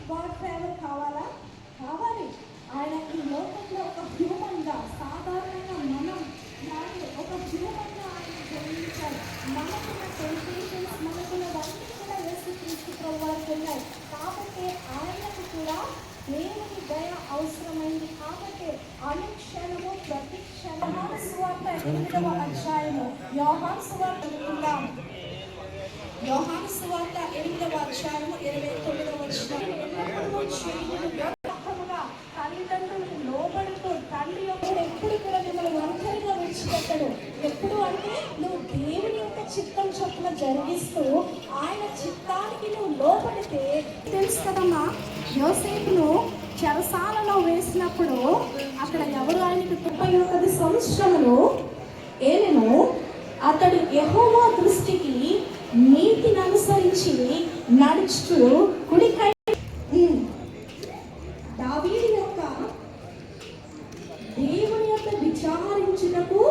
God favour కావాలా? కావాలి. ఆయన ఈ లోకంలో ఒక హ్యూమన్గా, సాధారణంగా మనం ఒక హ్యూమన్గా ఆయన జన్మించారు. మనకున్న టెంప్టేషన్స్, మనకున్నవన్నీ కూడా యేసుక్రీస్తు ప్రభువుకు ఉన్నాయి. కాబట్టి ఆయనకు కూడా దేవుని దయ అవసరమైంది. కాబట్టి అనుక్షణము ప్రతి క్షణము సువార్త 8వ అధ్యాయము యోహాను సువార్త విందాం. యోహాను సువార్త 8వ అధ్యాయము 29వ వచనం. తల్లిదండ్రులకు లోబడుతూ తండ్రి యొక్క ఎప్పుడు కూడా మిమ్మల్ని ఒంటరిగా విడిచిపెట్టడు. ఎప్పుడు అంటే నువ్వు దేవుని యొక్క చిత్తం చొప్పున జరిగిస్తూ ఆయన చిత్తానికి నువ్వు లోబడితే. తెలుసు కదమ్మా, యోసేపును చెరసాలలో వేసినప్పుడు అక్కడ ఎవరు ఆయనకు 39 సంవత్సరములు ఏలెను. అతడు యెహోవా దృష్టికి నీతిని అనుసరించి నడుచుతూ కుడికై దావీదు యొక్క దేవుని యొక్క విచారించుటకు